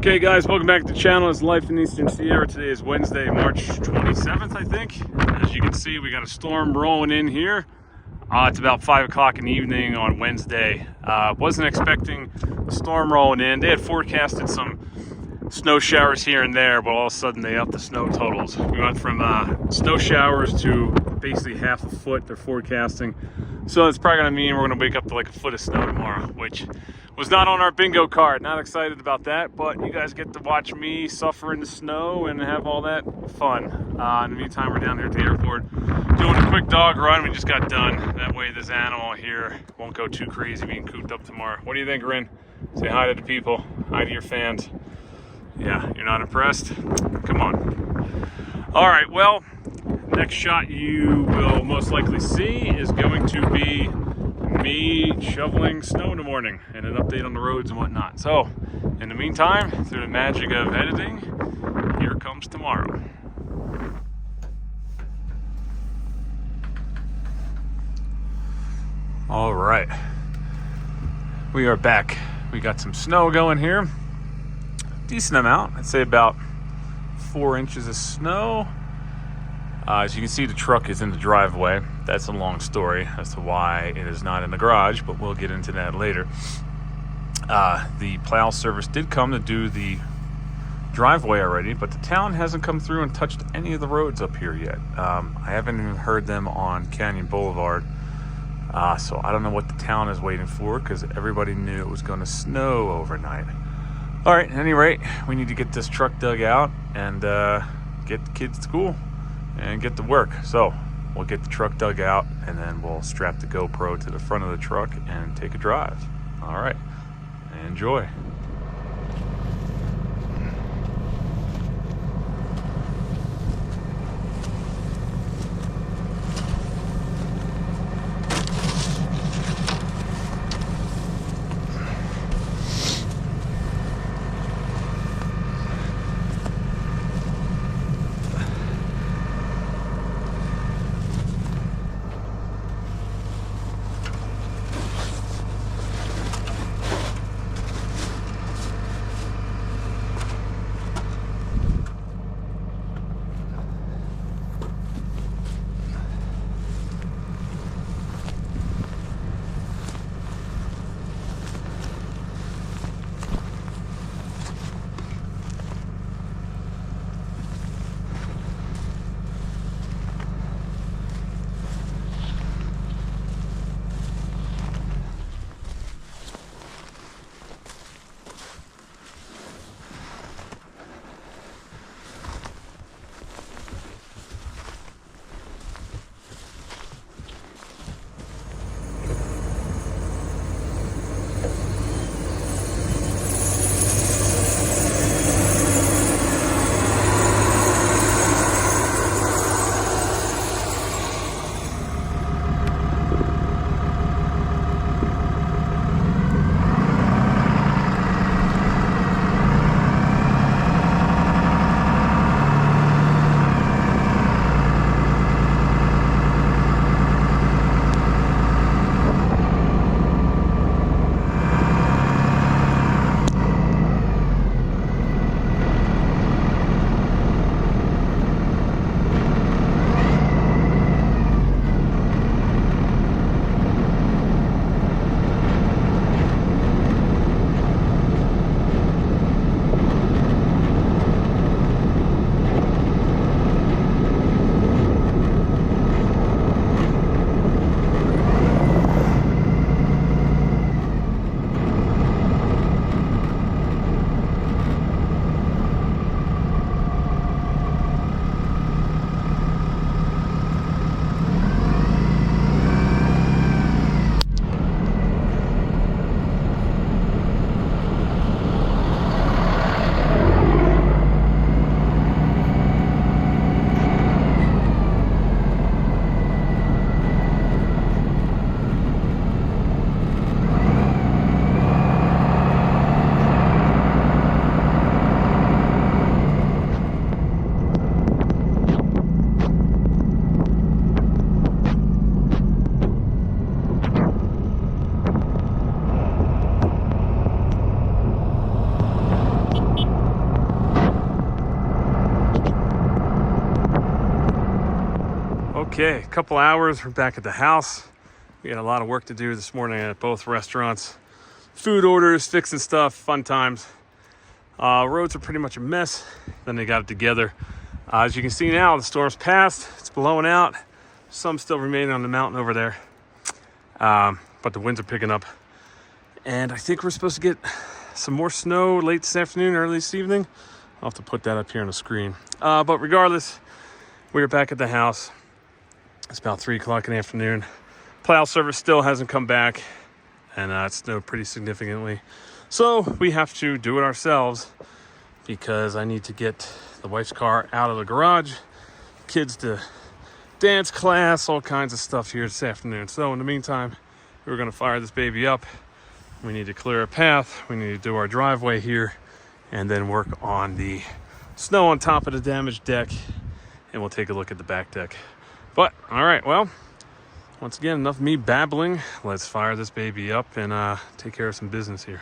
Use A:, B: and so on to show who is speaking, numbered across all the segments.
A: Okay guys, welcome back to the channel. It's Life in Eastern Sierra. Today is Wednesday, March 27th, I think. As you can see, we got a storm rolling in here. It's about 5 o'clock in the evening on Wednesday. Wasn't expecting a storm rolling in. They had forecasted some snow showers here and there, but all of a sudden they upped the snow totals. We went from snow showers to basically half a foot they're forecasting. So it's probably gonna mean we're gonna wake up to like a foot of snow tomorrow, which was not on our bingo card. Not excited about that, but you guys get to watch me suffer in the snow and have all that fun. In the meantime, we're down here at the airport doing a quick dog run. We just got done. That way this animal here won't go too crazy being cooped up tomorrow. What do you think, Rin? Say hi to the people. Hi to your fans. Yeah, you're not impressed? Come on. All right, well, next shot you will most likely see is going to be me shoveling snow in the morning and an update on the roads and whatnot. So, in the meantime, through the magic of editing, here comes tomorrow. All right, we are back. We got some snow going here. Decent amount, I'd say about 4 inches of snow. As you can see, the truck is in the driveway. That's a long story as to why it is not in the garage, but we'll get into that later. The plow service did come to do the driveway already, but the town hasn't come through and touched any of the roads up here yet. I haven't even heard them on Canyon Boulevard, so I don't know what the town is waiting for, because everybody knew it was going to snow overnight. All right, at any rate, we need to get this truck dug out and get the kids to school and get to work. So we'll get the truck dug out and then we'll strap the GoPro to the front of the truck and take a drive. All right, enjoy. Okay, a couple hours, we're back at the house. We had a lot of work to do this morning at both restaurants. Food orders, fixing stuff, fun times. Roads are pretty much a mess. Then they got it together. As you can see now, the storm's passed. It's blowing out. Some still remaining on the mountain over there. But the winds are picking up. And I think we're supposed to get some more snow late this afternoon, early this evening. I'll have to put that up here on the screen. But regardless, we're back at the house. It's about 3 o'clock in the afternoon. Plow service still hasn't come back, and it snowed pretty significantly. So we have to do it ourselves because I need to get the wife's car out of the garage, kids to dance class, all kinds of stuff here this afternoon. So in the meantime, we're going to fire this baby up. We need to clear a path. We need to do our driveway here and then work on the snow on top of the damaged deck, and we'll take a look at the back deck. But all right, well, once again, enough of me babbling. Let's fire this baby up and take care of some business here.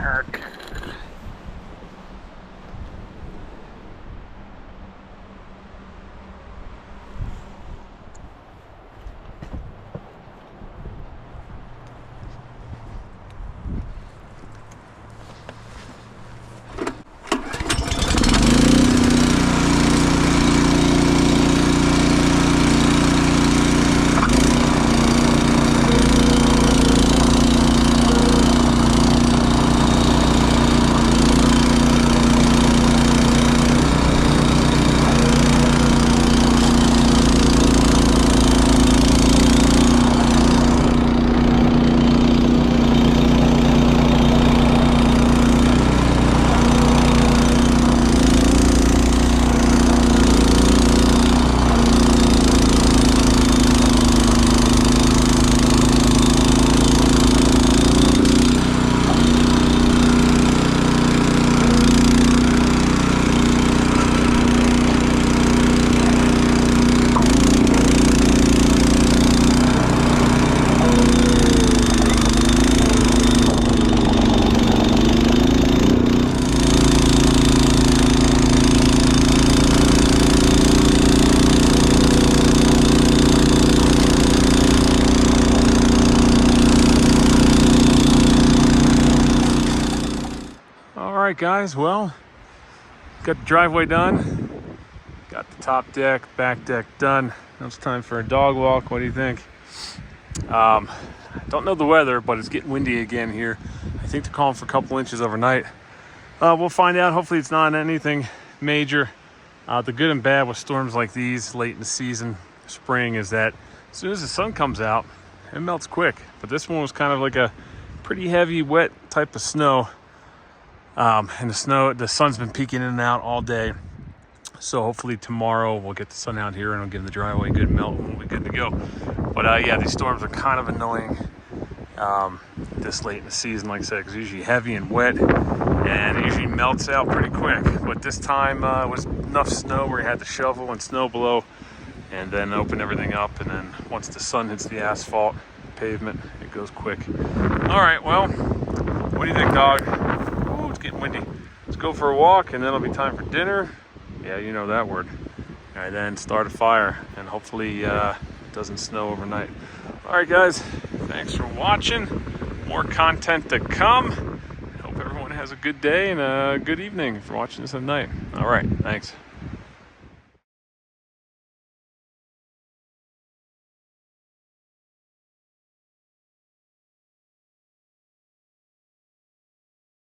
A: Ark. All right, guys, well, got the driveway done, got the top deck, back deck done. Now it's time for a dog walk. What do you think? Don't know the weather, but it's getting windy again here. I think they're calling for a couple inches overnight. We'll find out. Hopefully it's not anything major. The good and bad with storms like these late in the season, spring, is that as soon as the sun comes out, it melts quick. But this one was kind of like a pretty heavy, wet type of snow. And the sun's been peeking in and out all day. So hopefully tomorrow we'll get the sun out here and we'll give the driveway a good melt and we'll be good to go. But yeah, these storms are kind of annoying this late in the season, like I said, because it's usually heavy and wet and it usually melts out pretty quick. But this time it was enough snow where you had to shovel and snow blow and then open everything up. And then once the sun hits the asphalt pavement, it goes quick. All right, well, what do you think, dog? Ooh, it's getting windy. Let's go for a walk and then it'll be time for dinner. Yeah, you know that word. All right, then start a fire and hopefully it doesn't snow overnight. All right, guys, thanks for watching. More content to come. Hope everyone has a good day and a good evening if you're watching this at night. All right, thanks.